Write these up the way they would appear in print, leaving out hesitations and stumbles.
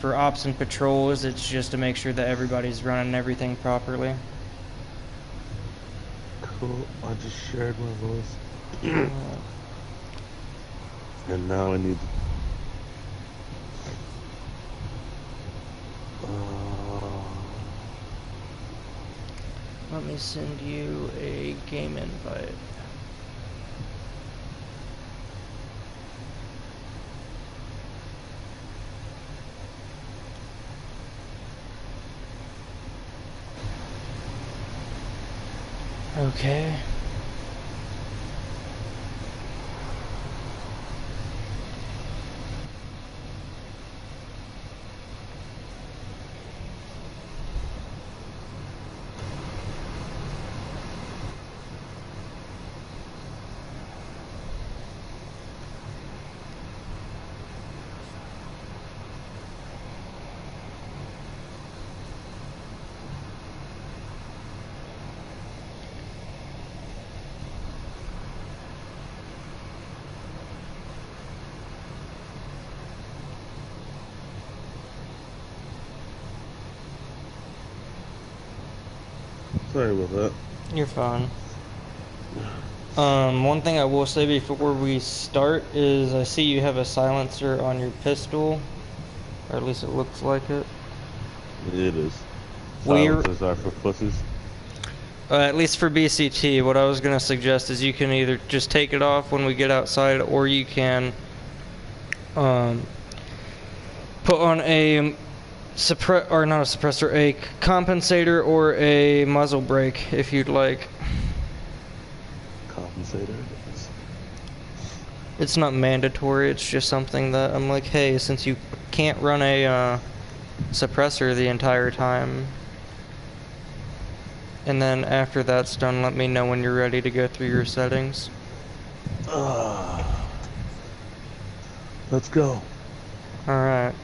For ops and patrols, it's just to make sure that everybody's running everything properly. Cool. I just shared my voice. And now I need. Let me send you a game invite. Okay. Sorry about that. You're fine. One thing I will say before we start is I see you have a silencer on your pistol, or at least it looks like it. It is. We're Silencers are for pussies. at least for BCT, what I was gonna suggest is you can either just take it off when we get outside, or you can put on a a compensator or a muzzle brake if you'd like. Compensator. It's not mandatory, it's just something that I'm like, hey, since you can't run a suppressor the entire time, and then after that's done, let me know when you're ready to go through your settings. Let's go. Alright.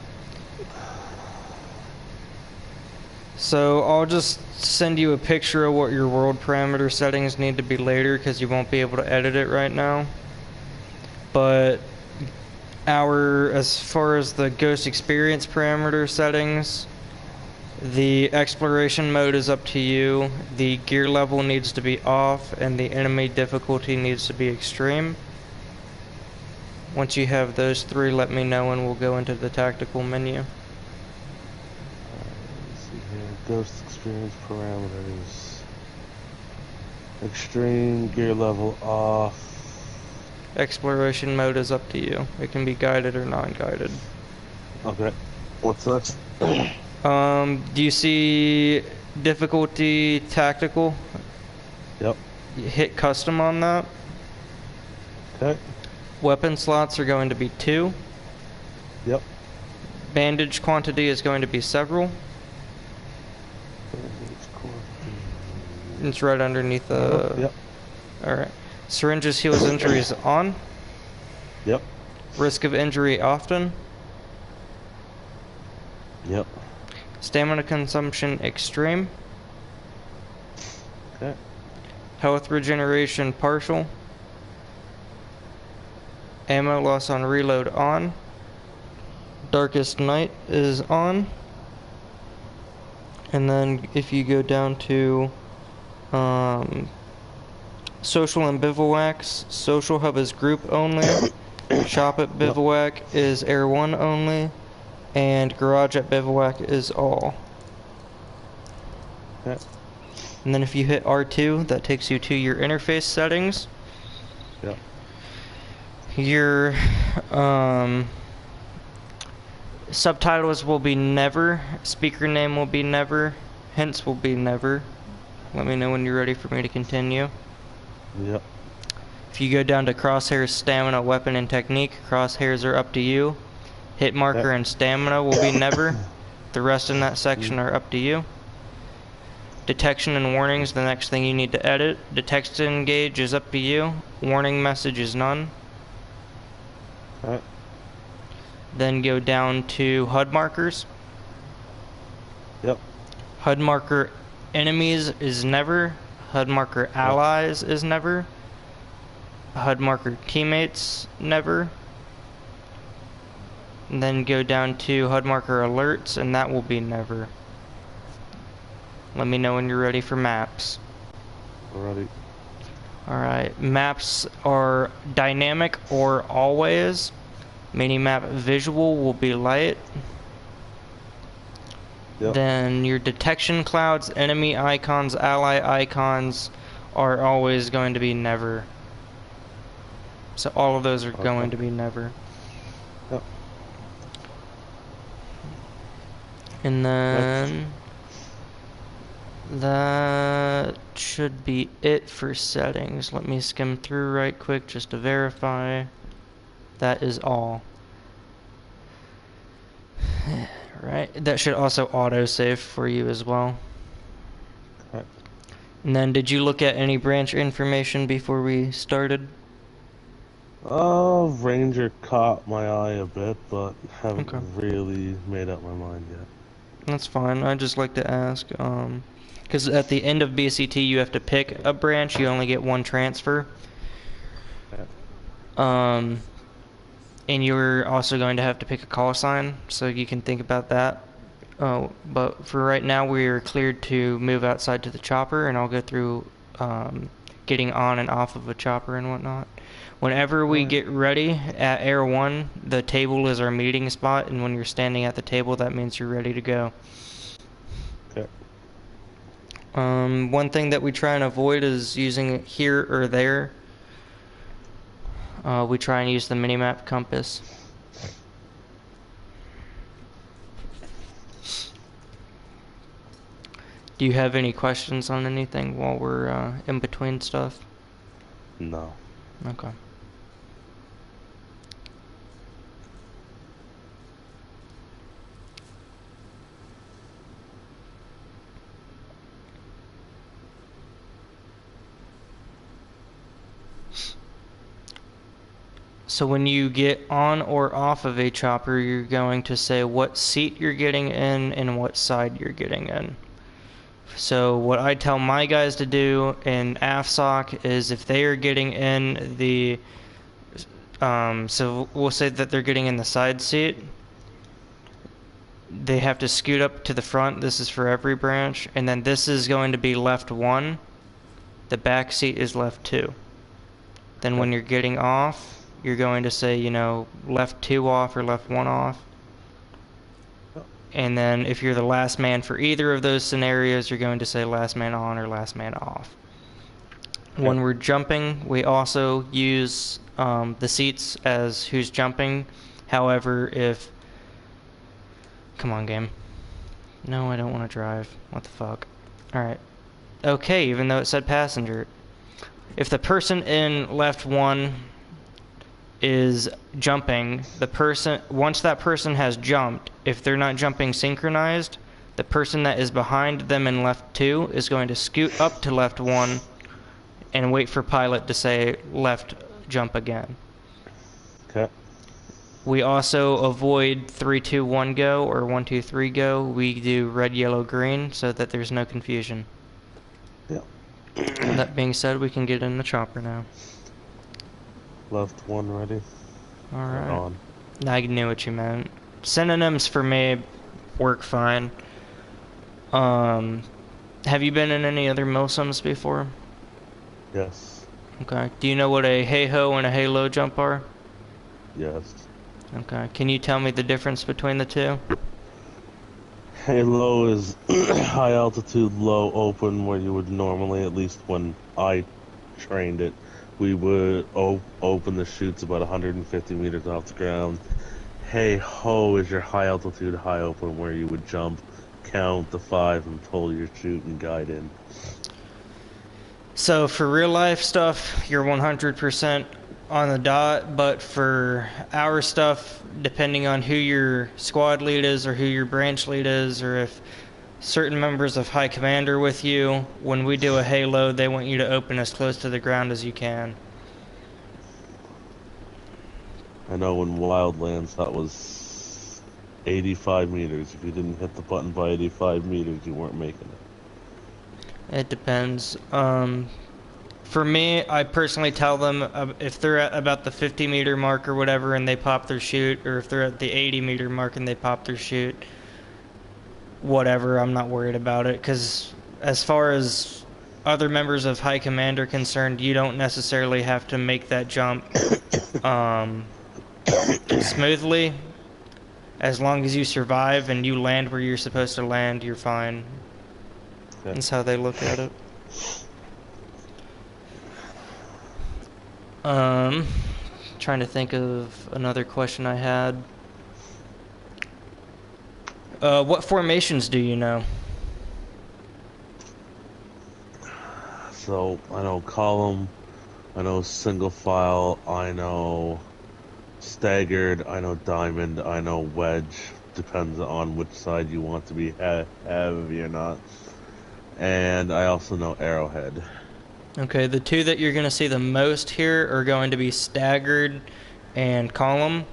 So I'll just send you a picture of what your world parameter settings need to be later, because you won't be able to edit it right now. But as far as the Ghost Experience parameter settings, the exploration mode is up to you. The gear level needs to be off, and the enemy difficulty needs to be extreme. Once you have those three, let me know and we'll go into the tactical menu. Let's see here. Ghost Experience parameters. Extreme, gear level off. Exploration mode is up to you. It can be guided or non-guided. Okay. What's that? Do you see difficulty tactical? Yep. You hit custom on that. Okay. Weapon slots are going to be 2. Yep. Bandage quantity is going to be several. It's right underneath the... Yep. Alright. Syringes heals injuries on. Yep. Risk of injury often. Yep. Stamina consumption extreme. Okay. Health regeneration partial. Ammo loss on reload on. Darkest night is on. And then if you go down to social and bivouacs, social hub is group only. Shop at bivouac is air 1 only. And garage at bivouac is all. Okay. And then if you hit R2, that takes you to your interface settings. Yep. Your subtitles will be never, speaker name will be never, hints will be never. Let me know when you're ready for me to continue. Yep. If you go down to crosshairs, stamina, weapon, and technique, crosshairs are up to you. Hit marker and stamina will be never. The rest in that section are up to you. Detection and warnings, the next thing you need to edit. Detection gauge is up to you. Warning message is none. Alright. Then go down to HUD markers. Yep. HUD marker enemies is never. HUD marker allies is never. HUD marker teammates never. and then go down to HUD marker alerts, and that will be never. Let me know when you're ready for maps. Alrighty. Alright, maps are dynamic or always. Minimap visual will be light. Yep. Then your detection clouds, enemy icons, ally icons are always going to be never. So all of those are going to be never. Yep. And then that should be it for settings. Let me skim through right quick just to verify. That is all. Right, that should also autosave for you as well. Okay. And then did you look at any branch information before we started? Ranger caught my eye a bit, but haven't Okay. really made up my mind yet. That's fine. I just like to ask, because at the end of BCT you have to pick a branch. You only get one transfer. Okay. And you're also going to have to pick a call sign, so you can think about that. But for right now, we are cleared to move outside to the chopper, and I'll go through getting on and off of a chopper and whatnot. Whenever we get ready at Air 1, the table is our meeting spot, and when you're standing at the table, that means you're ready to go. Okay. One thing that we try and avoid is using it here or there. We try and use the minimap compass. Do you have any questions on anything while we're in between stuff? No. Okay. So when you get on or off of a chopper, you're going to say what seat you're getting in and what side you're getting in. So what I tell my guys to do in AFSOC is if they are getting in the, so we'll say that they're getting in the side seat, they have to scoot up to the front. This is for every branch. And then this is going to be left 1. The back seat is left 2. Then when you're getting off, you're going to say, you know, left 2 off or left 1 off. And then if you're the last man for either of those scenarios, you're going to say last man on or last man off. Okay. When we're jumping, we also use the seats as who's jumping. However, if... Come on, game. No, I don't want to drive. What the fuck? Alright. Okay, even though it said passenger. If the person in left 1 is jumping, the person, once that person has jumped, if they're not jumping synchronized, the person that is behind them in left 2 is going to scoot up to left 1 and wait for pilot to say left jump again. Okay. We also avoid 3, 2, 1 go or 1, 2, 3 go. We do red, yellow, green so that there's no confusion. Yeah. That being said, we can get in the chopper now. Left 1 ready. Alright. On. I knew what you meant. Synonyms for me work fine. Have you been in any other milsims before? Yes. Okay. Do you know what a hey-ho and a hey-low jump are? Yes. Okay. Can you tell me the difference between the two? Hey-low is high altitude, low open, where you would normally, at least when I trained it, we would open the chutes about 150 meters off the ground. Hey-ho is your high altitude, high open, where you would jump, count the 5, and pull your chute and guide in. So for real life stuff, you're 100% on the dot, but for our stuff, depending on who your squad lead is or who your branch lead is, or if certain members of high command are with you, when we do a halo, they want you to open as close to the ground as you can. I know in Wildlands that was 85 meters. If you didn't hit the button by 85 meters, you weren't making it. It depends. For me, I personally tell them if they're at about the 50-meter mark or whatever and they pop their chute, or if they're at the 80-meter mark and they pop their chute, whatever, I'm not worried about it. Because as far as other members of High Command are concerned, you don't necessarily have to make that jump um, smoothly. As long as you survive and you land where you're supposed to land, you're fine. Okay. That's how they look at it. Trying to think of another question I had. What formations do you know? So I know column, I know single file, I know staggered, I know diamond, I know wedge. Depends on which side you want to be heavy or not. And I also know arrowhead. Okay, the two that you're going to see the most here are going to be staggered and column.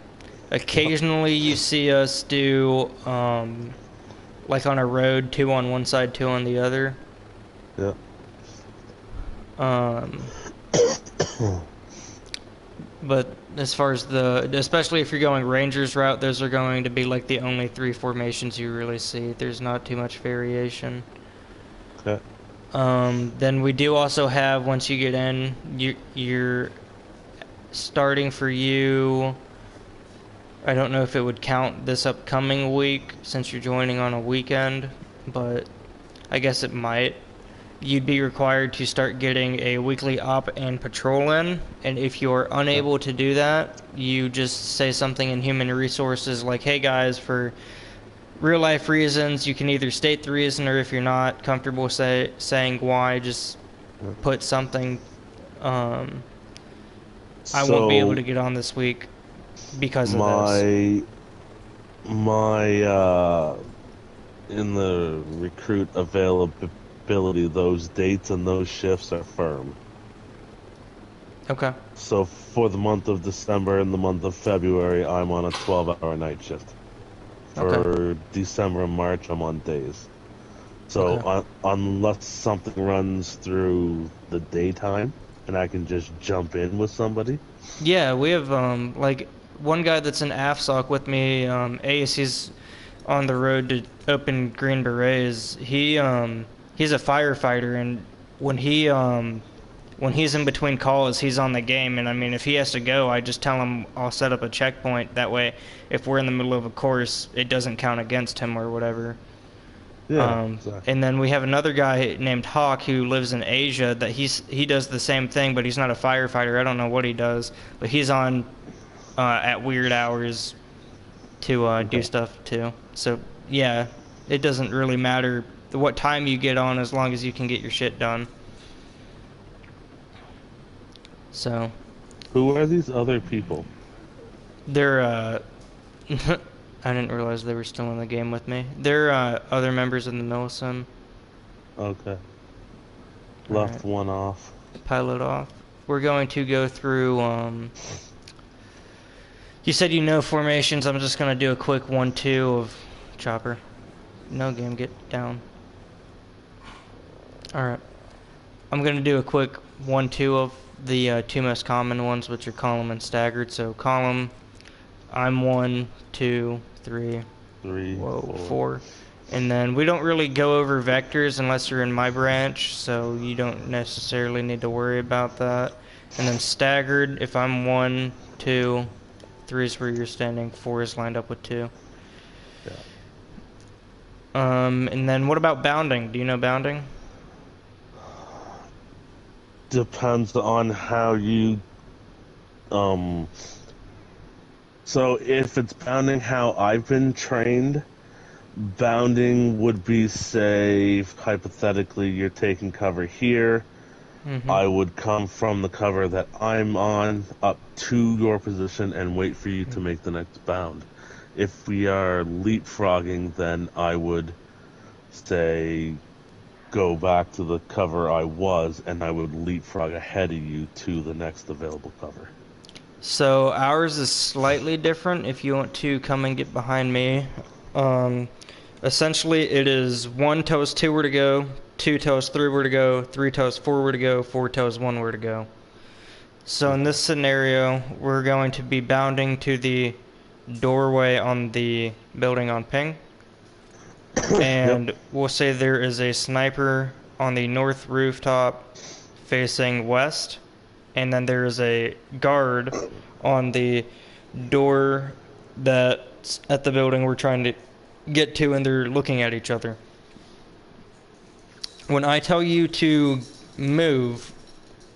Occasionally you see us do, like on a road, 2 on one side, 2 on the other. Yeah. But as far as especially if you're going Rangers route, those are going to be like the only 3 formations you really see. There's not too much variation. Okay. Then we do also have, once you get in, you're starting for you. I don't know if it would count this upcoming week since you're joining on a weekend, but I guess it might. You'd be required to start getting a weekly op and patrol in, and if you're unable to do that, you just say something in human resources like, hey guys, for real life reasons, you can either state the reason, or if you're not comfortable saying why, just put something. I won't be able to get on this week because of this. My in the recruit availability, those dates and those shifts are firm. Okay. So for the month of December and the month of February, I'm on a 12-hour night shift. For December and March, I'm on days. So unless something runs through the daytime, and I can just jump in with somebody. Yeah, we have like one guy that's in AFSOC with me. Ace, he's on the road to open Green Berets. He's a firefighter, and when he's in between calls, he's on the game. And I mean, if he has to go, I just tell him I'll set up a checkpoint. That way, if we're in the middle of a course, it doesn't count against him or whatever. Yeah, exactly. And then we have another guy named Hawk who lives in Asia that he does the same thing, but he's not a firefighter. I don't know what he does, but he's on at weird hours to do stuff too. So yeah, it doesn't really matter what time you get on as long as you can get your shit done. So Who are these other people? they're I didn't realize they were still in the game with me. They're other members of the Milsim. Okay. Left Alright. one off. Pilot off. We're going to go through, you said you know formations. I'm just going to do a quick 1-2 of Chopper. No game, get down. Alright. I'm going to do a quick 1-2 of the 2 most common ones, which are column and staggered. So column, I'm 1, 2, 3, 4. And then we don't really go over vectors unless you're in my branch, so you don't necessarily need to worry about that. And then staggered, if I'm 1, 2, 3 is where you're standing, 4 is lined up with 2. Yeah. And then what about bounding? Do you know bounding? Depends on how you so if it's bounding how I've been trained, bounding would be, say, hypothetically, you're taking cover here. Mm-hmm. I would come from the cover that I'm on up to your position and wait for you to make the next bound. If we are leapfrogging, then I would, say, go back to the cover I was, and I would leapfrog ahead of you to the next available cover. So ours is slightly different. If you want to come and get behind me, Essentially, it is 1 tells 2 where to go, 2 tells 3 where to go, 3 tells 4 where to go, 4 tells 1 where to go. So in this scenario, we're going to be bounding to the doorway on the building on ping. And Yep. we'll say there is a sniper on the north rooftop facing west. And then there is a guard on the door that's at the building we're trying to get to, and they're looking at each other. When I tell you to move,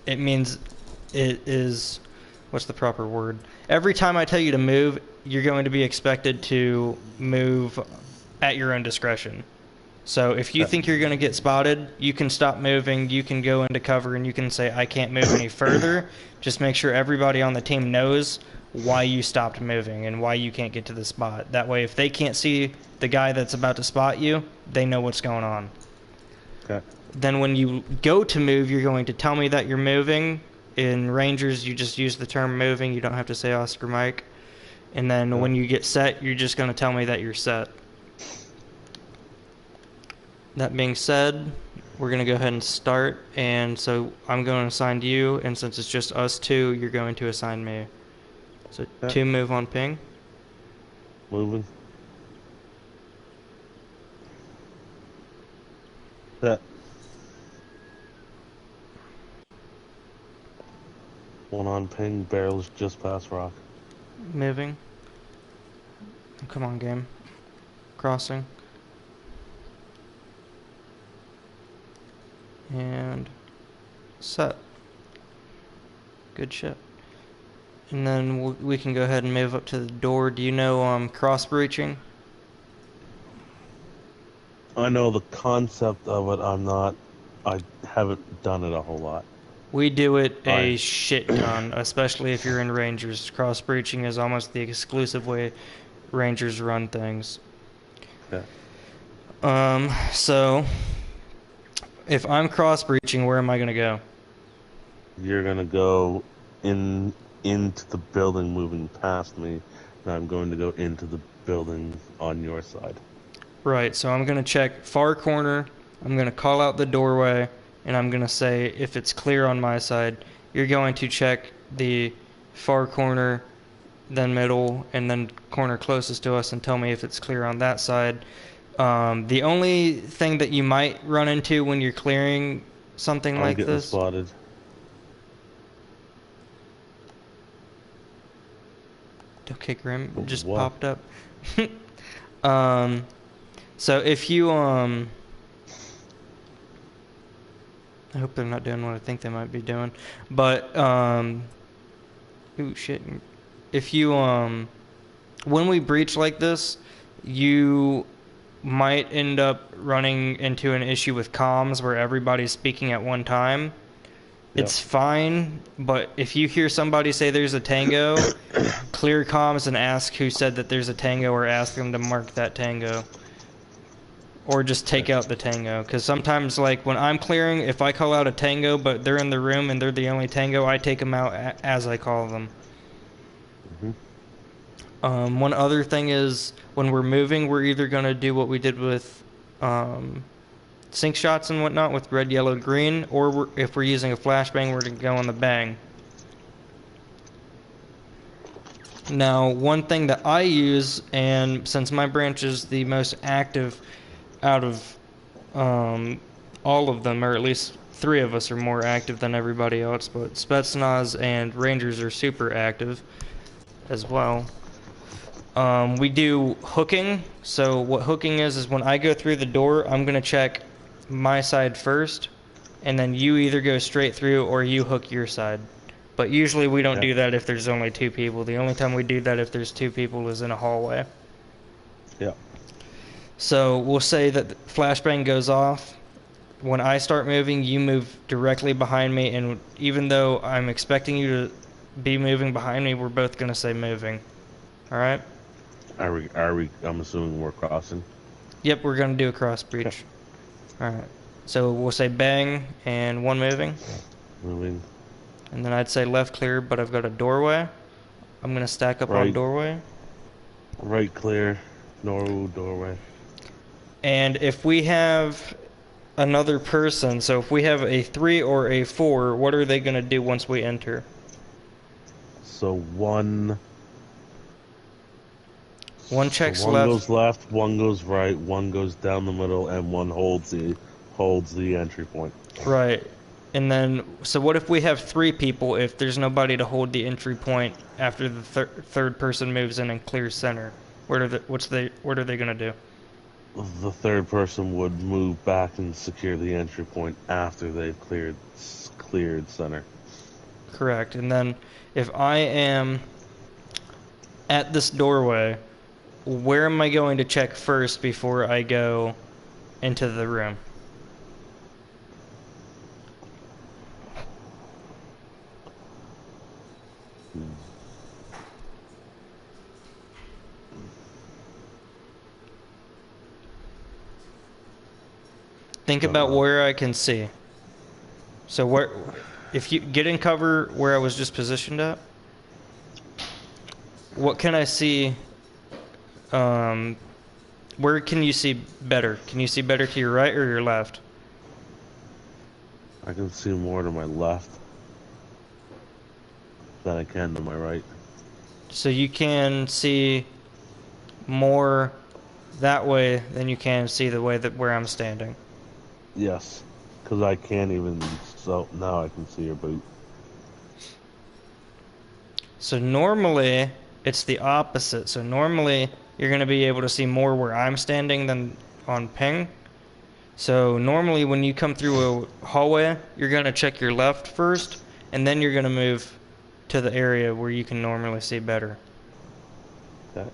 it means it is, what's the proper word? Every time I tell you to move, you're going to be expected to move at your own discretion. So if you think you're going to get spotted, you can stop moving, you can go into cover, and you can say, I can't move any further. Just make sure everybody on the team knows why you stopped moving and why you can't get to the spot. That way, if they can't see the guy that's about to spot you, they know what's going on. Okay. Then when you go to move, you're going to tell me that you're moving. In Rangers, you just use the term moving. You don't have to say Oscar Mike. And then when you get set, you're just going to tell me that you're set. That being said, we're going to go ahead and start. And so I'm going to assign you. And since it's just us two, you're going to assign me. So 2 move on ping. Moving. Set. 1 on ping, barrels just past rock. Moving. Come on, game. Crossing. And set. Good shit. And then we can go ahead and move up to the door. Do you know cross breaching? I know the concept of it. I haven't done it a whole lot. We do it a shit ton, especially if you're in Rangers. Cross breaching is almost the exclusive way Rangers run things. Yeah. So if I'm cross breaching, where am I gonna go? You're gonna go into the building, moving past me, and I'm going to go into the building on your side. Right. So I'm gonna check far corner. I'm gonna call out the doorway. And I'm going to say if it's clear on my side, you're going to check the far corner, then middle, and then corner closest to us and tell me if it's clear on that side. The only thing that you might run into when you're clearing something like getting this... spotted. Okay, Grim, just What? popped up. So if you... I hope they're not doing what I think they might be doing. But, ooh, shit. If you, when we breach like this, you might end up running into an issue with comms where everybody's speaking at one time. Yep. It's fine, but if you hear somebody say there's a tango, clear comms and ask who said that there's a tango, or ask them to mark that tango. Or just take out the tango. Because sometimes, like, when I'm clearing, if I call out a tango, but they're in the room and they're the only tango, I take them out as I call them. Mm-hmm. One other thing is, when we're moving, we're either going to do what we did with sync shots and whatnot, with red, yellow, green, or if we're using a flashbang, we're going to go on the bang. Now, one thing that I use, and since my branch is the most active out of all of them, or at least 3 of us are more active than everybody else, but Spetsnaz and Rangers are super active as well. We do hooking. So what hooking is when I go through the door, I'm going to check my side first, and then you either go straight through or you hook your side. But usually we don't do that if there's only 2 people. The only time we do that if there's 2 people is in a hallway. Yeah. So we'll say that the flashbang goes off. When I start moving, you move directly behind me, and even though I'm expecting you to be moving behind me, we're both going to say moving. All right? Are we, I'm assuming we're crossing? Yep, we're going to do a cross breach. Okay. All right. So we'll say bang and 1 moving. Moving. And then I'd say left clear, but I've got a doorway. I'm going to stack up on doorway. Right clear. No doorway. And if we have another person, so if we have a 3 or a 4, what are they going to do once we enter? So one Checks one left. goes left, one goes right, one goes down the middle, and one holds the entry point. Right. And then, so what if we have 3 people if there's nobody to hold the entry point after the third person moves in and clears center? What are they going to do? The third person would move back and secure the entry point after they've cleared center. Correct. And then if I am at this doorway, where am I going to check first before I go into the room? Think about where I can see. So where, if you get in cover where I was just positioned at, what can I see? Where can you see better? Can you see better to your right or your left? I can see more to my left than I can to my right. So you can see more that way than you can see the way that where I'm standing. Yes, because I can't even. So now I can see your boot. So normally it's the opposite. So normally you're going to be able to see more where I'm standing than on ping. So normally when you come through a hallway, you're going to check your left first, and then you're going to move to the area where you can normally see better. Okay.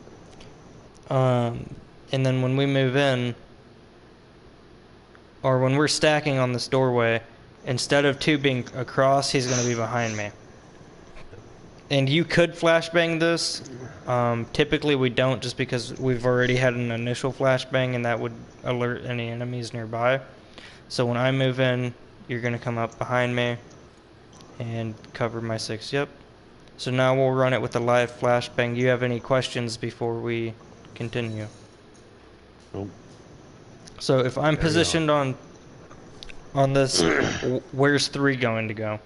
And then when we move in, or when we're stacking on this doorway, instead of 2 being across, he's going to be behind me. And you could flashbang this. Typically we don't, just because we've already had an initial flashbang and that would alert any enemies nearby. So when I move in, you're going to come up behind me and cover my 6. Yep. So now we'll run it with a live flashbang. Do you have any questions before we continue? Nope. So if I'm positioned on this, where's 3 going to go?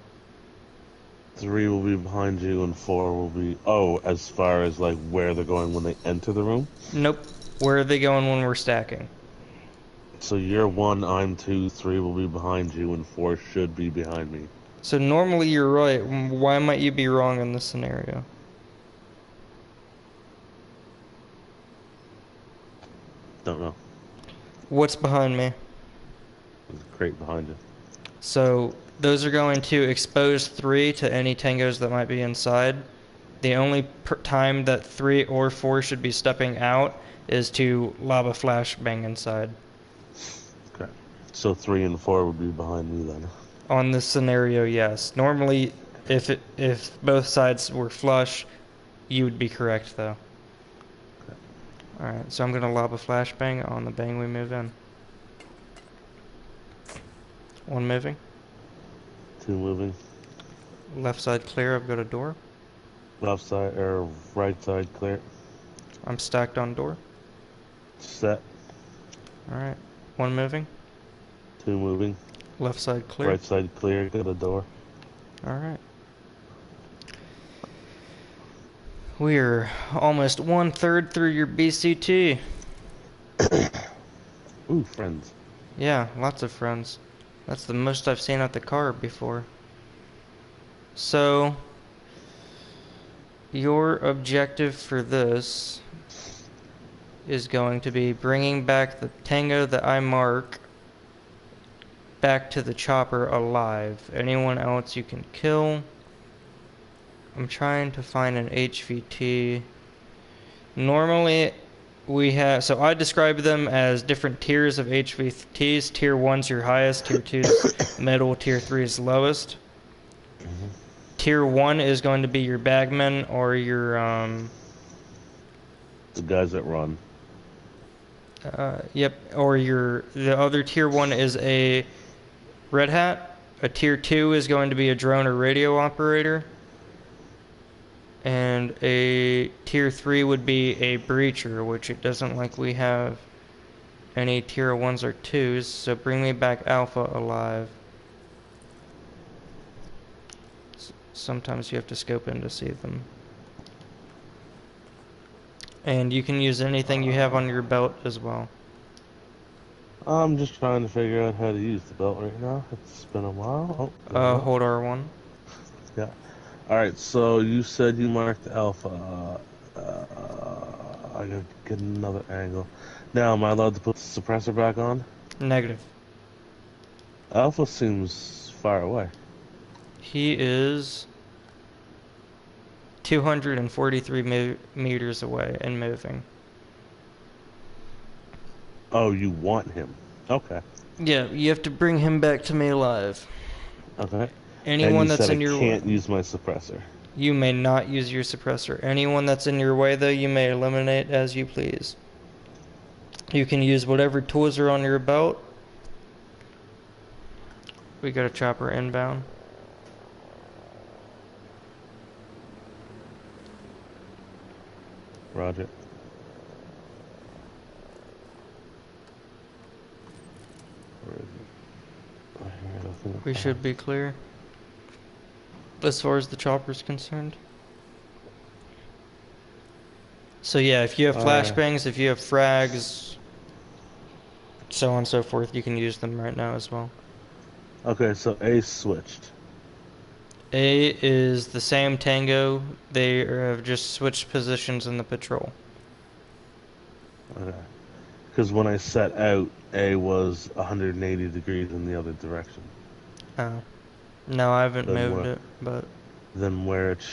3 will be behind you, and 4 will be. Oh, as far as like where they're going when they enter the room? Nope. Where are they going when we're stacking? So you're 1, I'm 2, 3 will be behind you, and 4 should be behind me. So normally you're right. Why might you be wrong in this scenario? Don't know. What's behind me? There's a crate behind you. So those are going to expose 3 to any tangos that might be inside. The only time that 3 or 4 should be stepping out is to lob a flashbang inside. Okay. So 3 and 4 would be behind me then. On this scenario, yes. Normally, if both sides were flush, you would be correct, though. Okay. Alright, so I'm going to lob a flashbang on the bang we move in. 1 moving. 2 moving. Left side clear, I've got a door. Left side or right side clear. I'm stacked on door. Set. Alright, 1 moving. 2 moving. Left side clear. Right side clear, got a door. Alright. We're almost 1/3 through your BCT. Ooh, friends. Yeah, lots of friends. That's the most I've seen at the car before. So, your objective for this is going to be bringing back the tango that I mark back to the chopper alive. Anyone else you can kill. I'm trying to find an HVT. Normally we have, so I describe them as different tiers of HVTs. Tier 1's your highest, tier 2's middle, tier 3 is lowest. Mm-hmm. Tier 1 is going to be your bagmen or your The guys that run. Yep, or the other tier 1 is a Red Hat. A tier 2 is going to be a drone or radio operator. And a tier 3 would be a breacher, which it doesn't like we have any tier 1s or 2s, so bring me back Alpha alive. Sometimes you have to scope in to see them. And you can use anything you have on your belt as well. I'm just trying to figure out how to use the belt right now. It's been a while. Oh, there we go. Hold R1. Yeah. Alright, so you said you marked Alpha. I gotta get another angle. Now, am I allowed to put the suppressor back on? Negative. Alpha seems far away. He is 243 meters away and moving. Oh, you want him. Okay. Yeah, you have to bring him back to me alive. Okay. Anyone and you that's said in your I can't use my suppressor. You may not use your suppressor. Anyone that's in your way, though, you may eliminate as you please. You can use whatever tools are on your belt. We got a chopper inbound. Roger. Where is it? Right here, I think. We should be clear. As far as the chopper's concerned. So yeah, if you have flashbangs, if you have frags, so on and so forth, you can use them right now as well. Okay, so A switched. A is the same Tango. They have just switched positions in the patrol. Okay. Because when I set out, A was 180 degrees in the other direction. Oh. No, I haven't Then moved what? it, but... Then where it's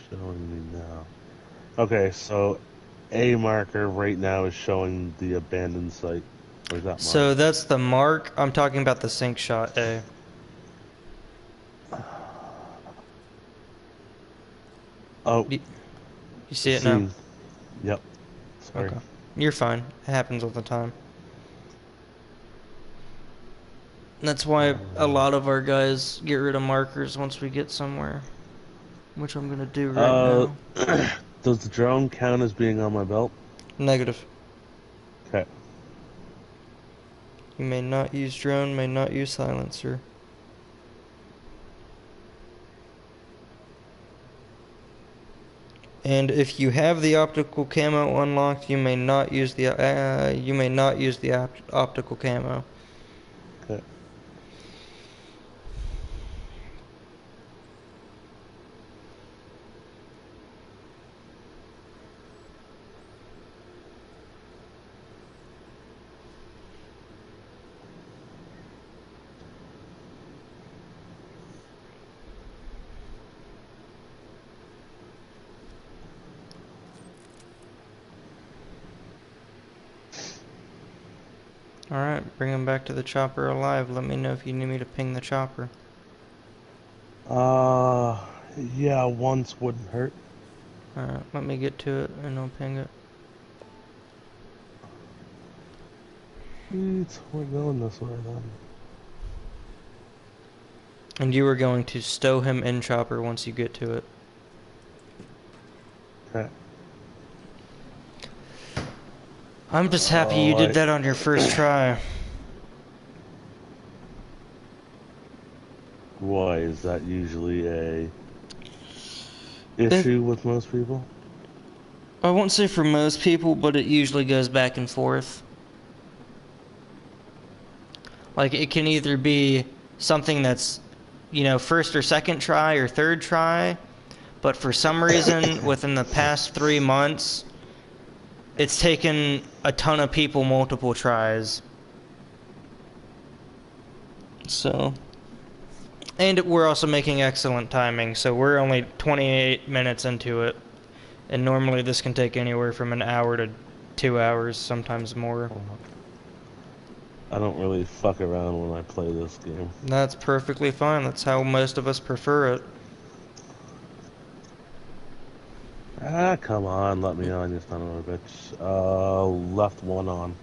showing me now. Okay, so A marker right now is showing the abandoned site. Where's that mark? So that's the mark. I'm talking about the sink shot A. Oh. You see it now? Yep. Sorry. Okay. You're fine. It happens all the time. That's why a lot of our guys get rid of markers once we get somewhere. Which I'm gonna do right now. Does the drone count as being on my belt? Negative. Okay. You may not use drone, may not use silencer. And if you have the optical camo unlocked, you may not use the optical camo. Okay. Alright, bring him back to the chopper alive. Let me know if you need me to ping the chopper. Yeah, once wouldn't hurt. Alright, let me get to it and I'll ping it. Sweet, we're going this way then. And you are going to stow him in chopper once you get to it. Okay. I'm just happy you did that on your first try. Why is that usually a issue with most people? I won't say for most people, but it usually goes back and forth. Like, it can either be something that's, you know, first or second try or third try, but for some reason, within the past 3 months, it's taken a ton of people multiple tries. So, and we're also making excellent timing, so we're only 28 minutes into it. And normally this can take anywhere from an hour to 2 hours, sometimes more. I don't really fuck around when I play this game. That's perfectly fine. That's how most of us prefer it. Ah, come on, let me on, you son of a bitch. Left one on.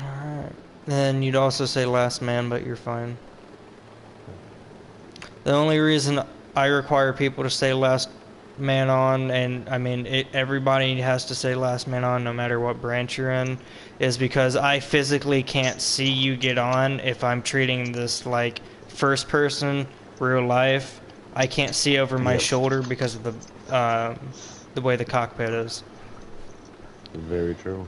Alright. Then you'd also say last man, but you're fine. The only reason I require people to say last man on, and I mean, everybody has to say last man on no matter what branch you're in, is because I physically can't see you get on if I'm treating this like first person, real life. I can't see over my Yep. shoulder because of the way the cockpit is. Very true.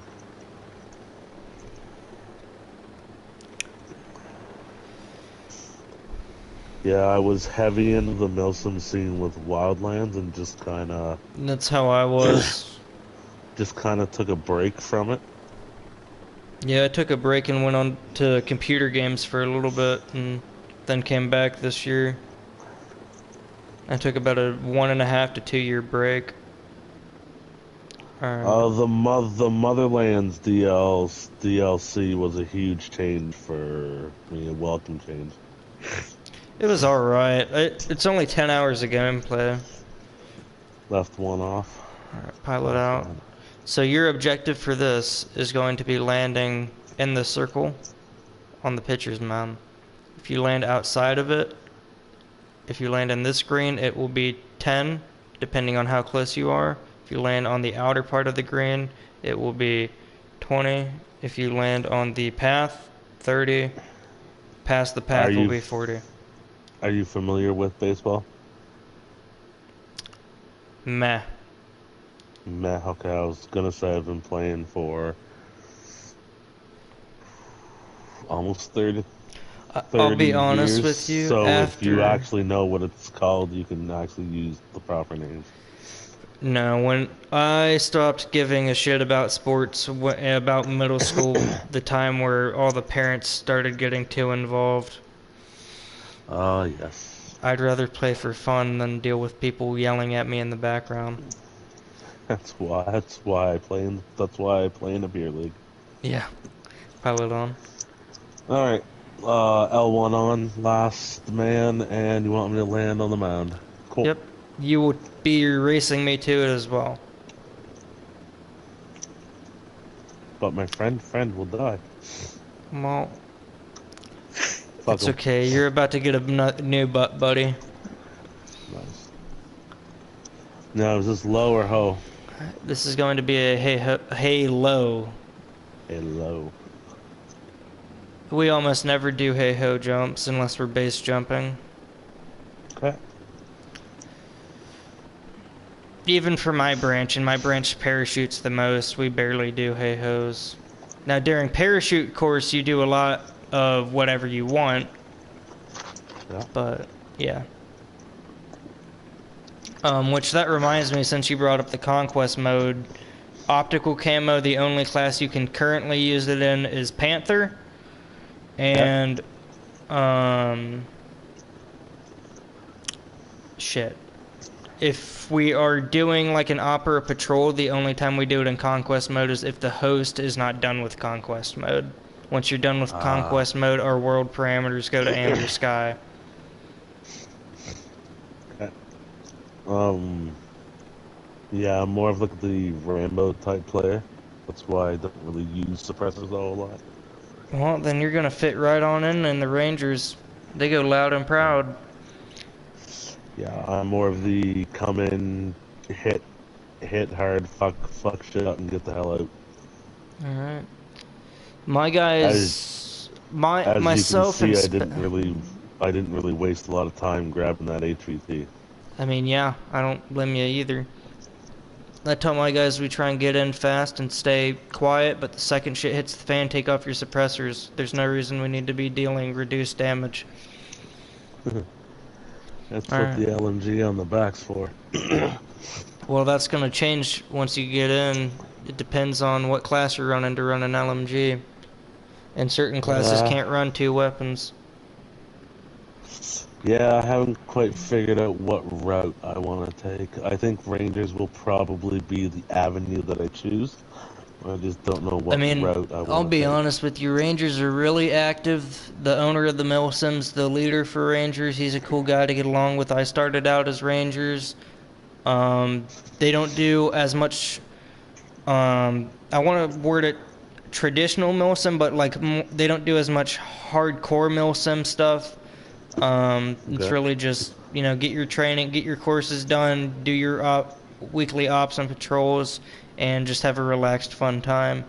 Yeah, I was heavy into the Milsim scene with Wildlands and That's how I was. just kind of took a break from it. Yeah, I took a break and went on to computer games for a little bit, and then came back this year. I took about a 1.5 to 2 year break. The Motherlands DLC was a huge change for me, a welcome change. It was alright. It's only 10 hours of gameplay. Left one off. Alright, pilot That's out. fine. So your objective for this is going to be landing in the circle on the pitcher's mound. If you land outside of it, if you land in this green, it will be 10, depending on how close you are. If you land on the outer part of the green, it will be 20. If you land on the path, 30. Past the path will be 40. Are you familiar with baseball? Meh. Meh, okay, I was gonna say I've been playing for almost 30 I'll be honest years, with you, so if you after... actually know what it's called, you can actually use the proper names. No, when I stopped giving a shit about sports, about middle school, the time where all the parents started getting too involved, Ah, yes. I'd rather play for fun than deal with people yelling at me in the background. That's why I play in a beer league. Yeah, pilot on. Alright. L1 on, last man, and you want me to land on the mound. Cool. Yep, you will be racing me to it as well. But my friend will die. Well, Fuck it's 'em. okay. You're about to get a new butt, buddy. Nice. Now, is this low or ho? This is going to be a hey-low. Hello. We almost never do hey-ho jumps unless we're base jumping. Okay. Even for my branch, and my branch parachutes the most, we barely do hey-hos. Now, during parachute course, you do a lot of whatever you want. Yeah. But, yeah. Which that reminds me, since you brought up the Conquest mode, optical camo, the only class you can currently use it in is Panther. And, shit. If we are doing like an Opera Patrol, the only time we do it in Conquest mode is if the host is not done with Conquest mode. Once you're done with Conquest mode, our world parameters go to Amber Sky. Okay. Yeah, I'm more of like the Rambo type player. That's why I don't really use suppressors a whole lot. Well, then you're gonna fit right on in, and the Rangers, they go loud and proud. Yeah, I'm more of the come in, hit hard, fuck shit up, and get the hell out. All right, my guys, myself you can and see, I didn't really waste a lot of time grabbing that HVT. I mean, yeah, I don't blame you either. I tell my guys we try and get in fast and stay quiet, but the second shit hits the fan, take off your suppressors. There's no reason we need to be dealing reduced damage. That's All what right. the LMG on the back's for. Well, that's going to change once you get in. It depends on what class you're running to run an LMG. And certain classes can't run 2 weapons. Yeah, I haven't quite figured out what route I want to take. I think Rangers will probably be the avenue that I choose. I just don't know what route I want to take. I'll be honest with you, Rangers are really active. The owner of the Milsims, the leader for Rangers, he's a cool guy to get along with. I started out as Rangers. They don't do as much, I want to word it traditional Milsim, but like they don't do as much hardcore Milsim stuff. It's Okay. really just, you know, get your training, get your courses done, do your weekly ops and patrols, and just have a relaxed, fun time.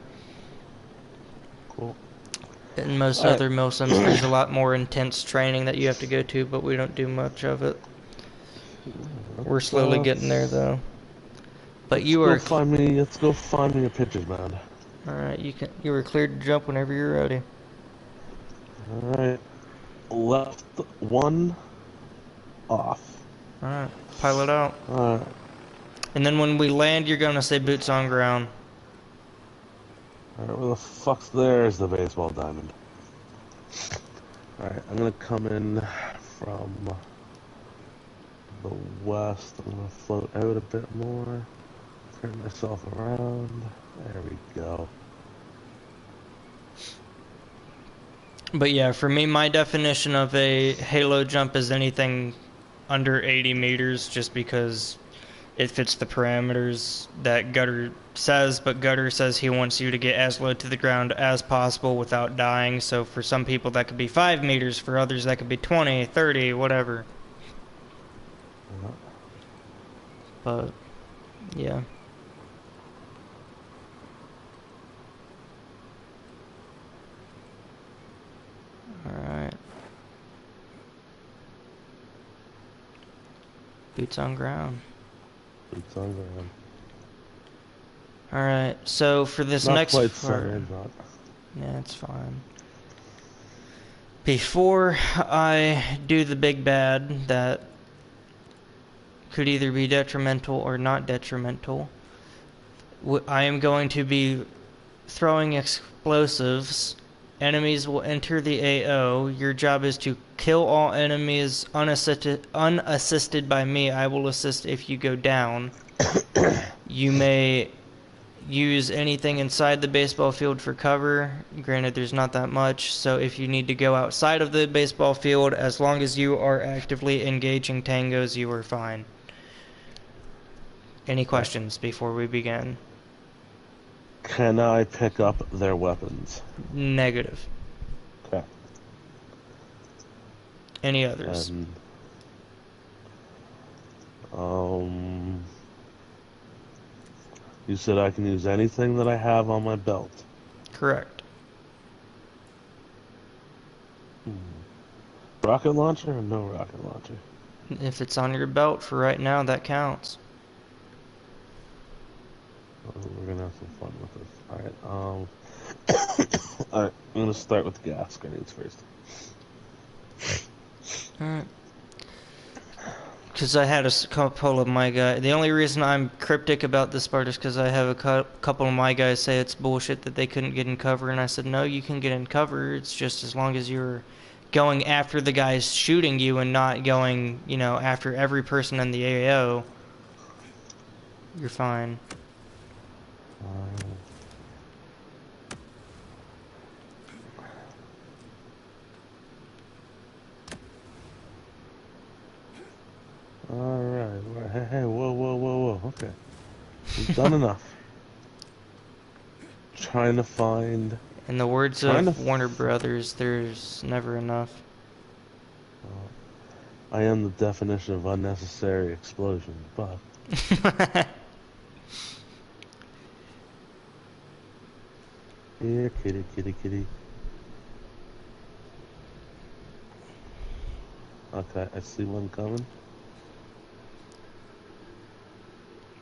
Cool. In most All right. other milsims, there's a lot more intense training that you have to go to, but we don't do much of it. We're Let's, slowly getting there, though. But let's you go are, find me. Let's go find me a pictures, man. all right. You were cleared to jump whenever you're ready. All right. Left one off. All right, pilot out. All right. And then when we land, you're gonna say boots on ground. All right. Where the fuck's there's the baseball diamond? All right. I'm gonna come in from the west. I'm gonna float out a bit more. Turn myself around. There we go. But yeah, for me, my definition of a halo jump is anything under 80 meters, just because it fits the parameters that Gutter says, but Gutter says he wants you to get as low to the ground as possible without dying. So for some people that could be 5 meters, for others that could be 20, 30, whatever. But yeah. Alright. Boots on ground. Boots on ground. Alright, so for this Not next quite part, centered, but yeah, it's fine. Before I do the big bad that could either be detrimental or not detrimental, I am going to be throwing explosives. Enemies will enter the AO. Your job is to kill all enemies unassisted by me. I will assist if you go down. You may use anything inside the baseball field for cover. Granted, there's not that much, so if you need to go outside of the baseball field, as long as you are actively engaging tangos, you are fine. Any questions before we begin? can I pick up their weapons? Negative. Okay. Any others? And, you said I can use anything that I have on my belt. Correct. Rocket launcher or no rocket launcher? If it's on your belt for right now, that counts. We're gonna have some fun with this. Alright, alright, I'm gonna start with gas grenades first. Alright. Because I had a couple of my guys. The only reason I'm cryptic about this part is because I have a couple of my guys say it's bullshit that they couldn't get in cover, and I said, no, you can get in cover. It's just as long as you're going after the guys shooting you and not going, you know, after every person in the AO, you're fine. Alright, hey, whoa, okay. We've done enough. Trying to find... In the words of Warner Brothers, there's never enough. I am the definition of unnecessary explosion, but... Here, kitty, kitty, kitty. Okay, I see one coming.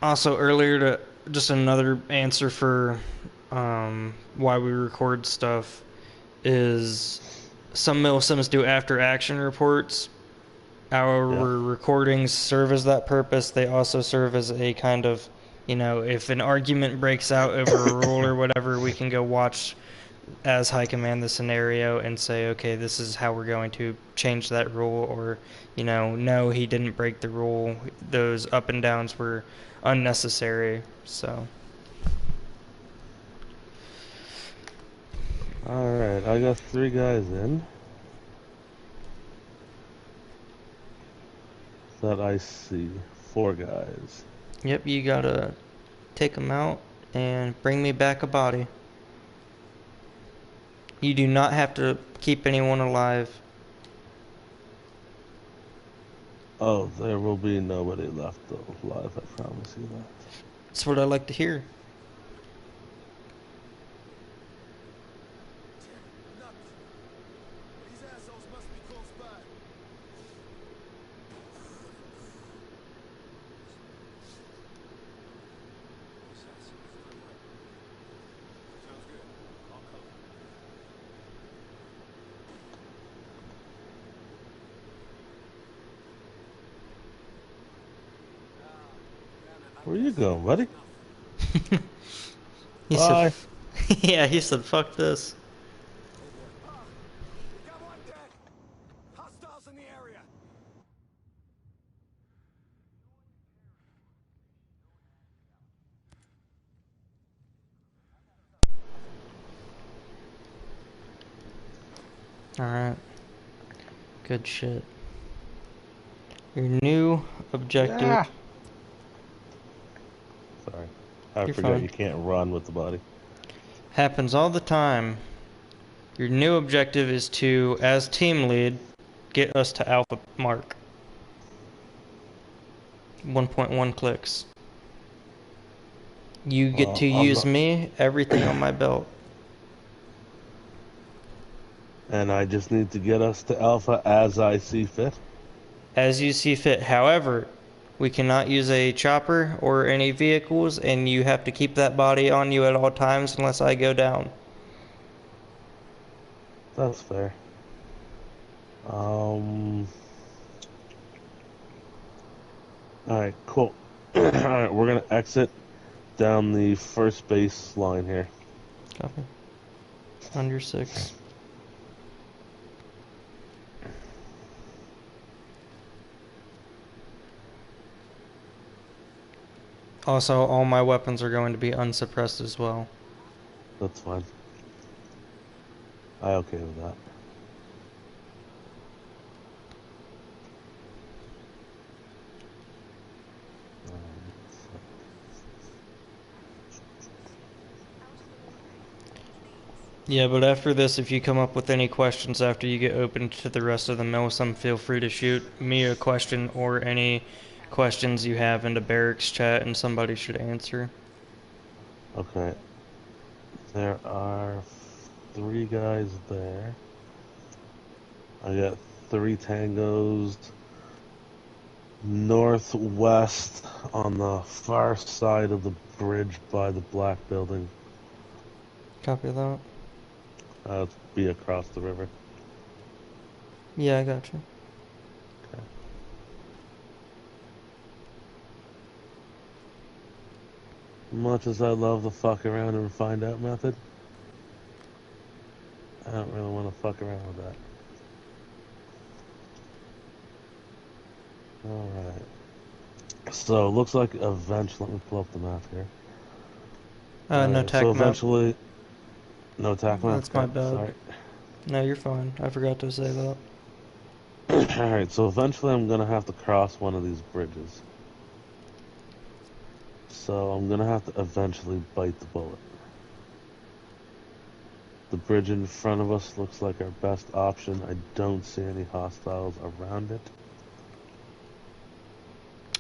Also, earlier, just another answer for why we record stuff is some milsims do after action reports. Our recordings serve as that purpose. They also serve as a kind of, you know, if an argument breaks out over a rule or whatever, we can go watch as high command the scenario and say, okay, this is how we're going to change that rule, or, you know, no, he didn't break the rule. Those up and downs were unnecessary. So Alright, I got 3 guys in that I see. 4 guys. yep, you gotta take them out and bring me back a body. You do not have to keep anyone alive. Oh, there will be nobody left alive, I promise you that. That's what I like to hear. Damn, nuts. These assholes must be close by. Sounds good. I'll cover. Where you going, buddy? He said, Bye. yeah, he said, fuck this. We got one dead. Hostiles in the area. Alright. Good shit. Your new objective. Ah. Sorry. I You're forgot fine. you can't run with the body. Happens all the time. Your new objective is to, as team lead, get us to Alpha Mark. 1.1 clicks. You get to I'm use not, me, everything on my belt. and I just need to get us to Alpha as I see fit. As you see fit. However, we cannot use a chopper or any vehicles, and you have to keep that body on you at all times unless I go down. That's fair. Alright, cool. Alright, we're gonna exit down the first base line here. Copy. Under 6. Also, all my weapons are going to be unsuppressed as well. That's fine. I okay with that. Yeah, but after this, if you come up with any questions after you get open to the rest of the Milsim, feel free to shoot me a question or any questions you have into Barracks chat and somebody should answer. Okay. There are 3 guys there. I got 3 tangos northwest on the far side of the bridge by the black building. Copy that. It'll be across the river. Yeah, I got you. Okay. Much as I love the fuck around and find out method, I don't really want to fuck around with that. Alright. So, looks like eventually, let me pull up the map here. No Alright, tac so map. eventually, no tac map? That's my Okay, bad. sorry. No, you're fine. I forgot to say that. Alright, so eventually I'm gonna have to cross one of these bridges. So I'm gonna have to eventually bite the bullet. The bridge in front of us looks like our best option. I don't see any hostiles around it.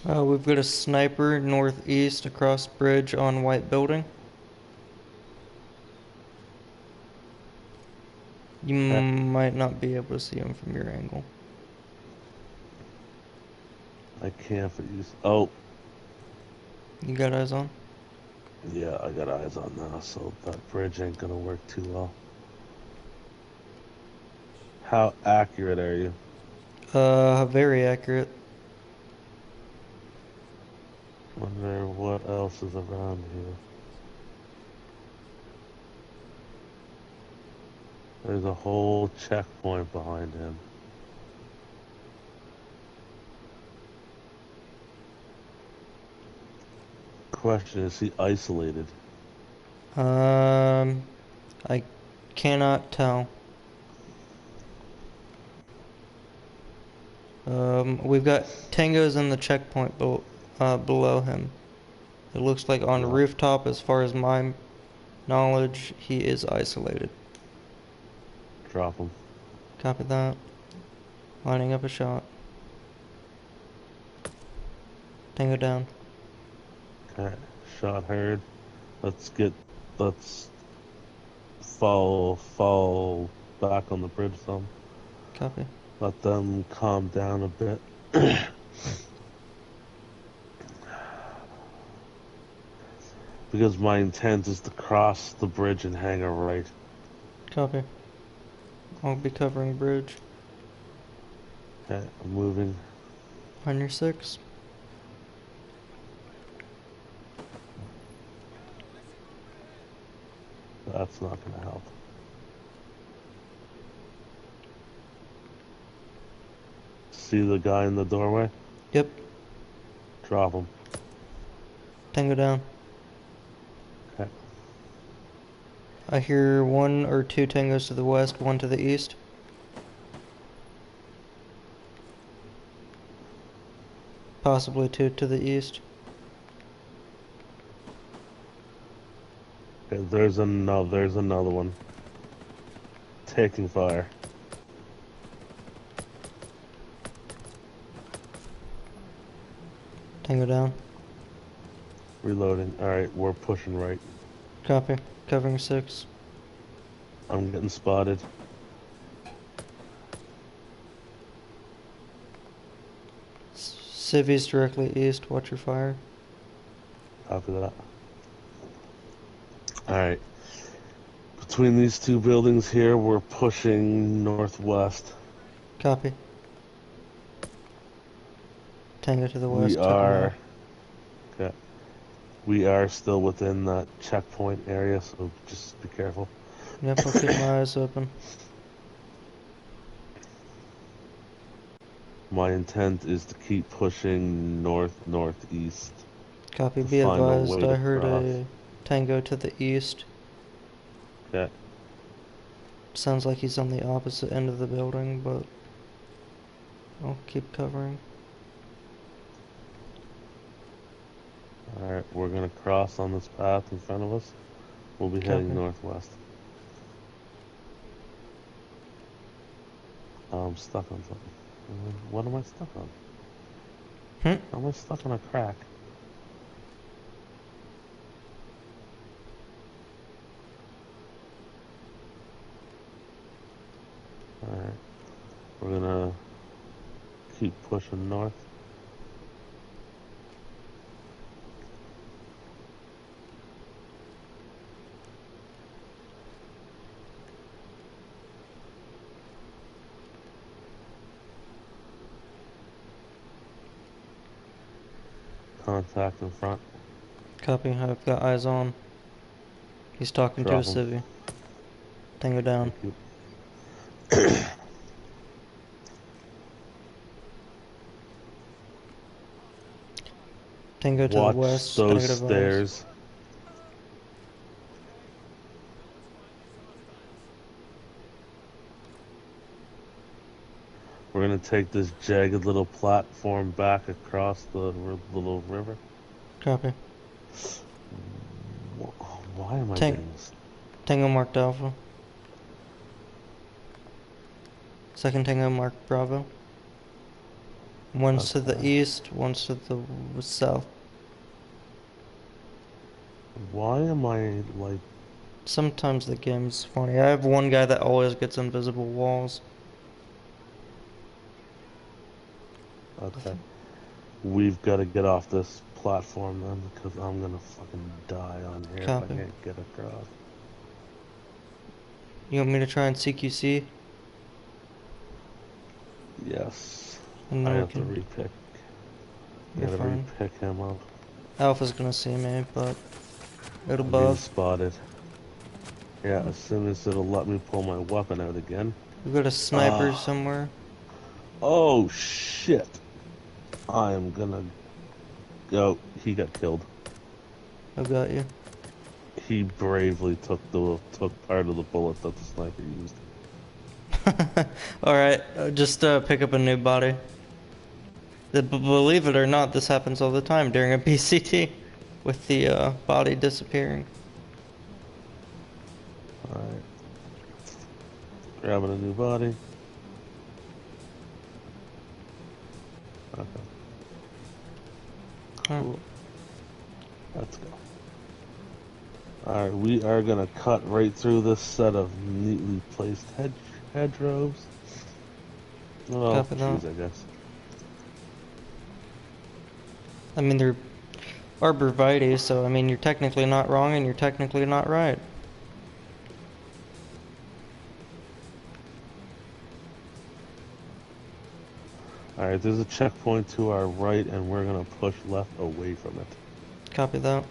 We've got a sniper northeast across bridge on white building. You might not be able to see him from your angle. I can't but use... Oh, You got eyes on? yeah, I got eyes on now, so that bridge ain't gonna work too well. How accurate are you? Very accurate. Wonder what else is around here. There's a whole checkpoint behind him. Question, is he isolated? I cannot tell. We've got tangos in the checkpoint below him. It looks like on Yeah. rooftop, as far as my knowledge, he is isolated. Drop him. Copy that. Lining up a shot. Tango down. Okay, shot heard. Let's fall back on the bridge some. Copy. Let them calm down a bit. Because my intent is to cross the bridge and hang a right. Copy. I'll be covering bridge. Okay, I'm moving. On your 6. That's not gonna help. See the guy in the doorway? Yep. Drop him. Tango down. Okay. I hear 1 or 2 tangos to the west, 1 to the east. Possibly 2 to the east. Okay, there's another one. Taking fire. Tango down. Reloading. Alright, we're pushing right. Copy. Covering 6. I'm getting spotted. Civvies directly east. Watch your fire. Copy that. Alright. Between these two buildings here, we're pushing northwest. Copy. Tango to the west. We took him out. are... Okay. We are still within that checkpoint area, so just be careful. Yep, I'll keep my eyes open. My intent is to keep pushing northeast. Copy. To Be find a advised, way I to heard cross. a tango to the east. Okay. Sounds like he's on the opposite end of the building, but I'll keep covering. Alright, we're gonna cross on this path in front of us. We'll be heading Copy. northwest. I'm stuck on something. What am I stuck on? Hmm? Am I stuck on a crack? Alright. We're gonna keep pushing north. Contact in front. Copy. I've got eyes on. He's talking to a Drop him. civvy. Tango down. Thank you. Tango to the Watch west. those Negative eyes. stairs. We're gonna take this jagged little platform back across the little river. Copy. Why am I Tank. getting this? Tango marked Alpha. Second Tango marked Bravo. One's to the Okay. east, one's to the south. Why am I like? Sometimes the game's funny. I have one guy that always gets invisible walls. Okay. We've got to get off this platform then, because I'm gonna fucking die on here if I Copy. can't get across. You want me to try and CQC? Yes. And I then we have to can. repick. I You're gotta fine. repick him up. Alpha's gonna see me, but it'll I'm being bug. spotted. Yeah, as soon as it'll let me pull my weapon out again. We've got a sniper Ah. somewhere. Oh shit! I am gonna go. He got killed. I've got you. He bravely took part of the bullet that the sniper used. Alright, just pick up a new body. Believe it or not, this happens all the time during a PCT with the body disappearing. Alright. Grabbing a new body. Okay. Hmm. Cool. Let's go. Alright, we are gonna cut right through this set of neatly placed hedgerows. Well, Copy that. trees, I guess. I mean, they're arborvitae, so I mean, you're technically not wrong and you're technically not right. Alright, there's a checkpoint to our right, and we're gonna push left away from it. Copy that.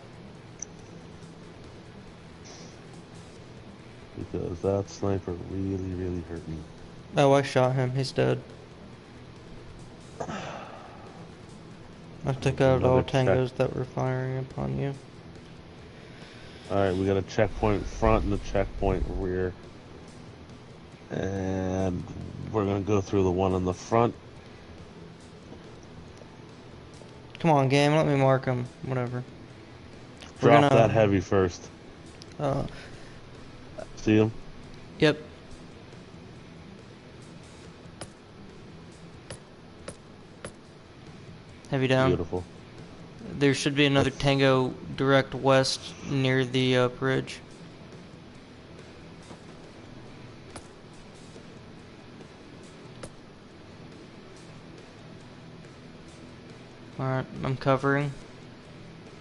Because that sniper really hurt me. Oh, I shot him. He's dead. I took out Another all check. tangos that were firing upon you. Alright, we got a checkpoint front and a checkpoint rear. And we're gonna go through the one in the front. Come on, game. Let me mark him. Whatever. We're Drop gonna- that heavy first. See him? Yep. Heavy down. Beautiful. There should be another tango direct west near the bridge. Alright, I'm covering.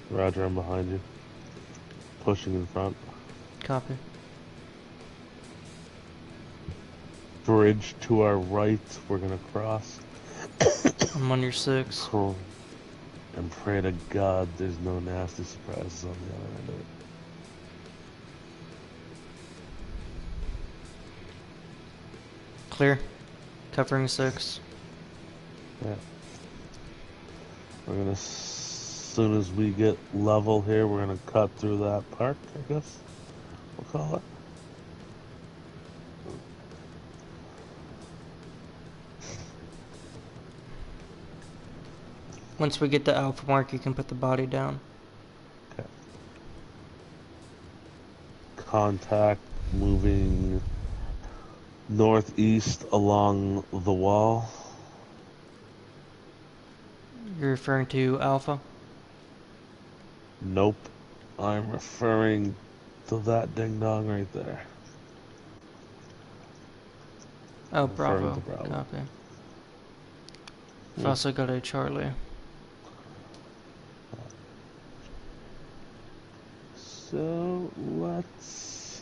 Roger, I'm behind you. Pushing in front. Copy. Bridge to our right, we're gonna cross. I'm on your 6. Cool. And pray to God there's no nasty surprises on the other end of it. Clear. Covering 6. Yeah. We're gonna, as soon as we get level here, we're gonna cut through that park, I guess we'll call it. Once we get to Alpha Mark, you can put the body down. Okay. Contact moving northeast along the wall. You're referring to Alpha? Nope. I'm referring to that ding dong right there. Oh, Referring Bravo. to Bravo. Copy. I've Yeah. also got a Charlie. So let's.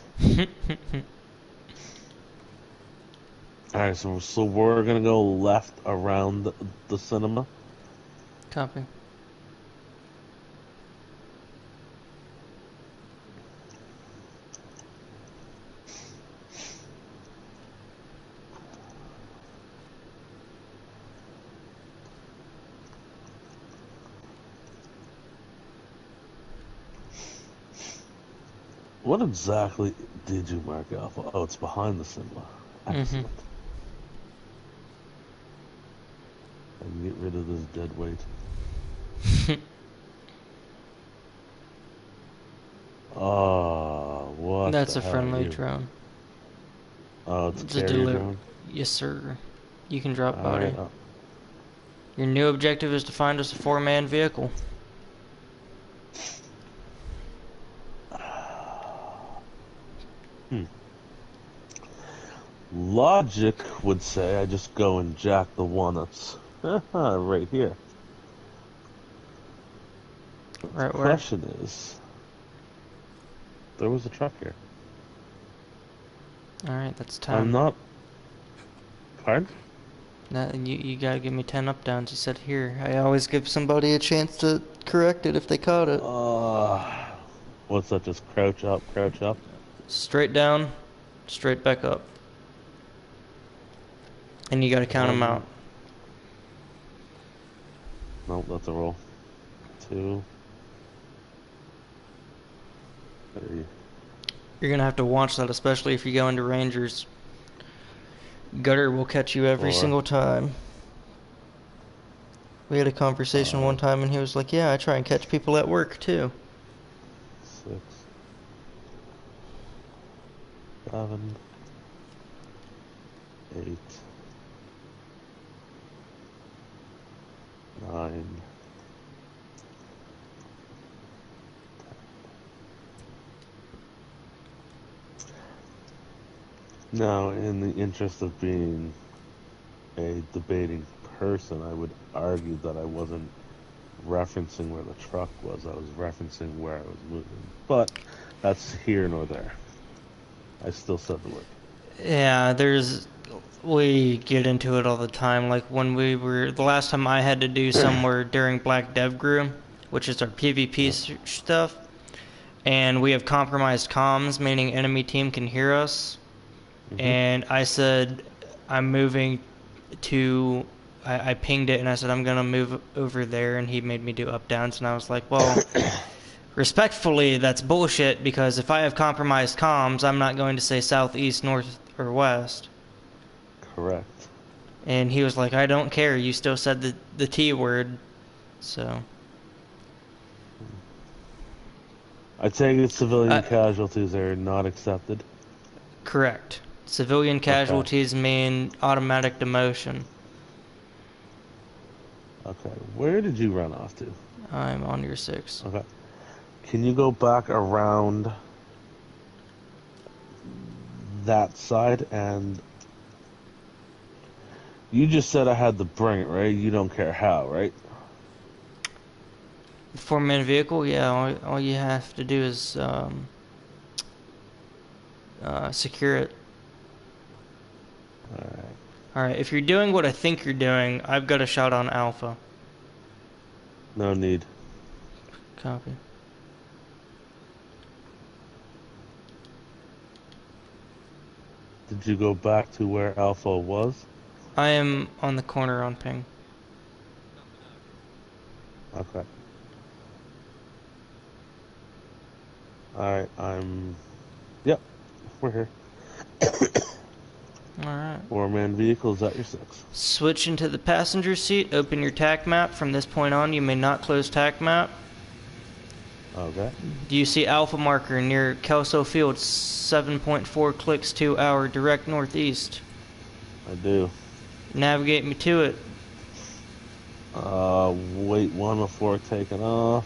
Alright, so we're gonna go left around the cinema. Copy. What exactly did you mark Alpha? Oh, it's behind the cinema. Excellent. I can get rid of this dead weight. Oh, what? That's the a hell are friendly you? drone. Oh, it's a It's a carrier deli- drone. Yes, sir. You can drop body. Alright, Your new objective is to find us a 4-man vehicle. Logic would say I just go and jack the one that's right here. Right The where? question is, there was a truck here. Alright, that's 10. I'm not. Pardon? You gotta give me 10 up downs. You said here. I always give somebody a chance to correct it if they caught it. What's that? Just crouch up, crouch up. Straight down, straight back up. And you gotta count them out. Nope, that's a roll. 2, 3. You're gonna have to watch that, especially if you go into Rangers. Gutter will catch you every 4. single time. We had a conversation one time and he was like, yeah, I try and catch people at work too. 6, 7, 8, 9, Now, in the interest of being a debating person, I would argue that I wasn't referencing where the truck was. I was referencing where I was moving. But that's here nor there. I still said the word. Yeah, we get into it all the time. Like when the last time I had to do somewhere during Black Dev Grew, which is our PvP stuff, and we have compromised comms, meaning enemy team can hear us. And I said, I'm moving to, I pinged it and I said, I'm going to move over there. And he made me do up downs. And I was like, well, respectfully, that's bullshit because if I have compromised comms, I'm not going to say southeast, north, or west. Correct. And he was like, I don't care. You still said the T word. So. I take it civilian casualties are not accepted. Correct. Civilian casualties mean automatic demotion. Okay. Where did you run off to? I'm on your 6. Okay. Can you go back around that side? And you just said I had to bring it, right? You don't care how, right? The 4-man vehicle, yeah, all you have to do is secure it. Alright, if you're doing what I think you're doing, I've got a shot on Alpha. No need. Copy. Did you go back to where Alpha was? I am on the corner on ping. Okay. Alright, Yep, we're here. Alright. 4-man vehicles at your 6. Switch into the passenger seat, open your TAC map. From this point on, you may not close TAC map. Okay. Do you see Alpha marker near Kelso Field, 7.4 clicks to our direct northeast? I do. Navigate me to it. Wait one before taking off.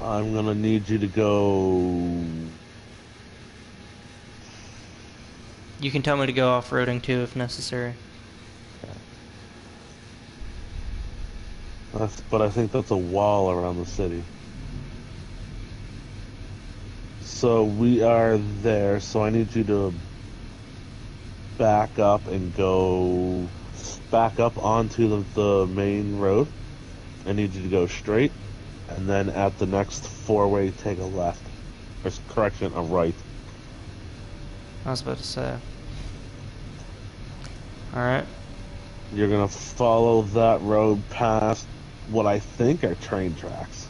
I'm gonna need you to go... You can tell me to go off-roading too if necessary. But I think that's a wall around the city. So we are there, so I need you to back up and go back up onto the main road. I need you to go straight, and then at the next 4-way, take a left. Or correction, a right. I was about to say. Alright. You're gonna follow that road past what I think are train tracks.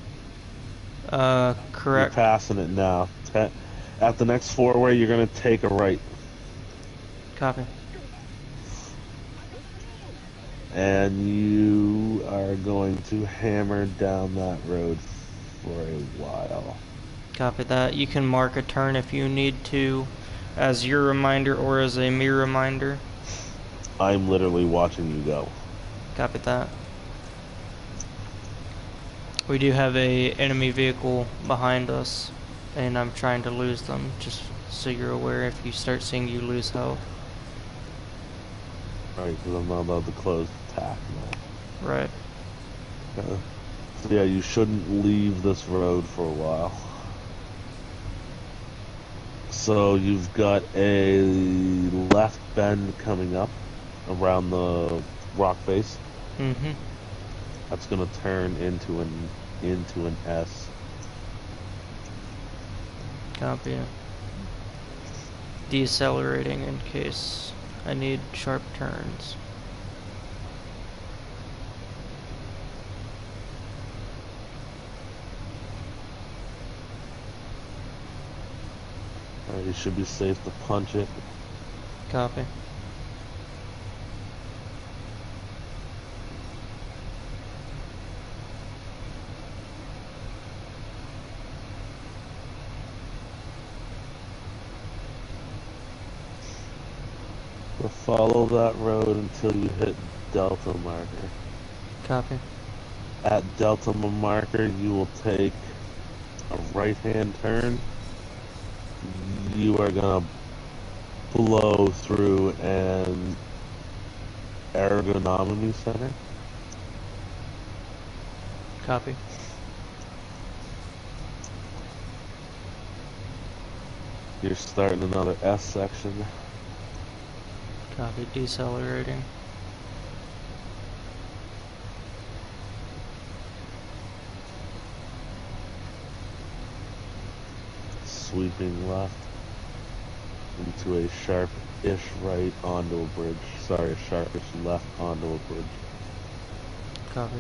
Correct. You're passing it now. At the next 4-way, you're gonna take a right. Copy. And you are going to hammer down that road for a while. Copy that. You can mark a turn if you need to, as your reminder or as a me reminder. I'm literally watching you go. Copy that. We do have a enemy vehicle behind us, and I'm trying to lose them, just so you're aware if you start seeing you lose health. Right, because I'm not allowed to close the TAC now. Right. So yeah, you shouldn't leave this road for a while. So you've got a left bend coming up around the rock face. Mm-hmm. That's gonna turn into an S. Copy it. Decelerating in case I need sharp turns. Alright, you should be safe to punch it. Copy. So follow that road until you hit Delta marker. Copy. At Delta marker, you will take a right-hand turn. You are gonna blow through an ergonomy center. Copy. You're starting another S section. Copy. Decelerating. Sweeping left into a sharp-ish right onto a bridge. Sorry, a sharpish left onto a bridge. Copy.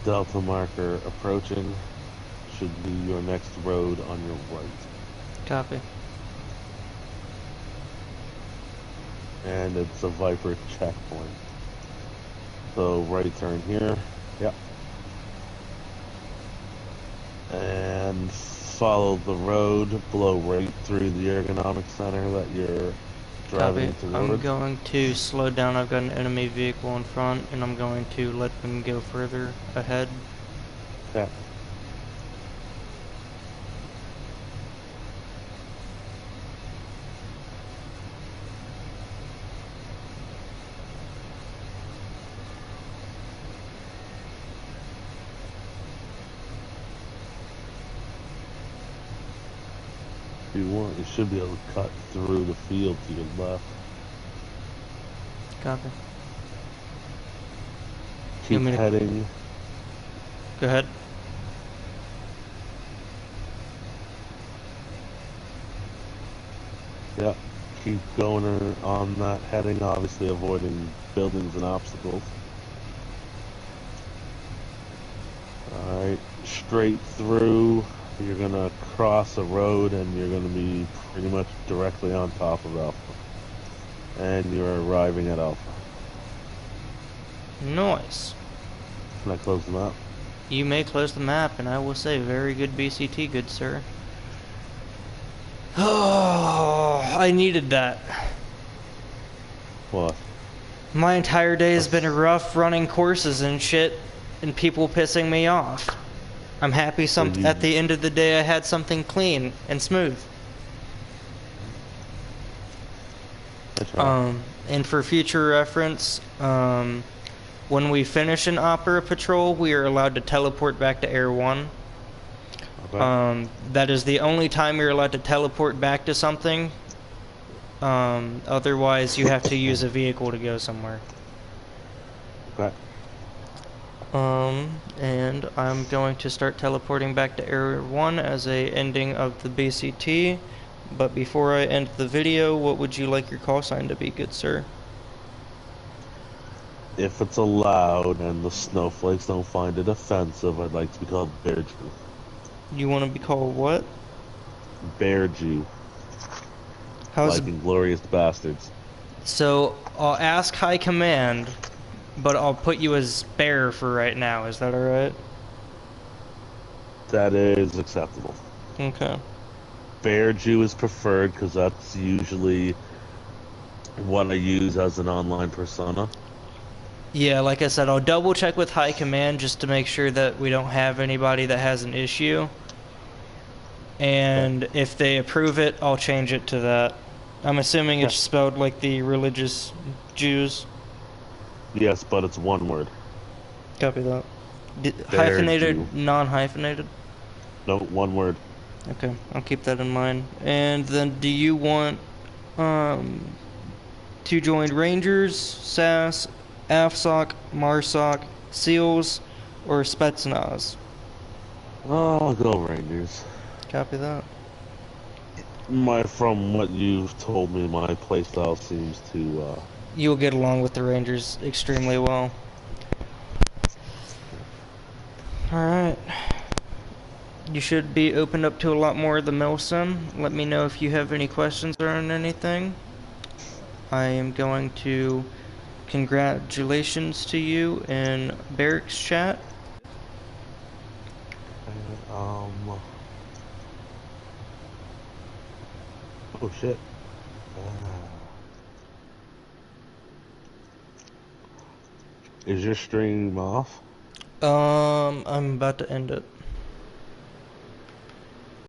Delta marker approaching. Should be your next road on your right. Copy. And it's a Viper checkpoint. So right turn here. Yep. And follow the road, blow right through the ergonomic center that you're driving Copy. towards. I'm going to slow down. I've got an enemy vehicle in front, and I'm going to let them go further ahead. Yeah. If you want, you should be able to cut through the field to your left. Copy. Keep You want me to- heading. Go ahead. Yep. Keep going on that heading, obviously avoiding buildings and obstacles. Alright, straight through. You're gonna cross a road and you're gonna be pretty much directly on top of Alpha. And you're arriving at Alpha. Nice. Can I close the map? You may close the map, and I will say, very good BCT, good sir. Oh, I needed that. What? My entire day has been rough running courses and shit, and people pissing me off. I'm happy at the end of the day I had something clean and smooth. That's right. And for future reference, when we finish an opera patrol, we are allowed to teleport back to Air 1. Okay. That is the only time you're allowed to teleport back to something. Otherwise, you have to use a vehicle to go somewhere. Okay. And I'm going to start teleporting back to Area 1 as a ending of the BCT. But before I end the video, what would you like your call sign to be, good sir? If it's allowed and the snowflakes don't find it offensive, I'd like to be called Bear Jew. You want to be called what? Bear Jew. How's Like Inglorious Bastards. So, I'll ask High Command, but I'll put you as Bear for right now. Is that alright? That is acceptable. Okay. Bear Jew is preferred because that's usually what I use as an online persona. Yeah, like I said, I'll double check with High Command just to make sure that we don't have anybody that has an issue. And if they approve it, I'll change it to that. I'm assuming it's spelled like the religious Jews. Yes, but it's one word. Copy that. Bear Hyphenated, Jew. non-hyphenated? No, one word. Okay, I'll keep that in mind. And then do you want to join Rangers, SAS, AFSOC, MARSOC, SEALs, or Spetsnaz? Oh, I'll go Rangers. Copy that. From what you've told me, my playstyle seems to, You'll get along with the Rangers extremely well. Alright. You should be opened up to a lot more of the Milsim. Let me know if you have any questions or anything. I am going to congratulations to you in Barracks chat. Oh shit. Ah. Is your stream off? I'm about to end it.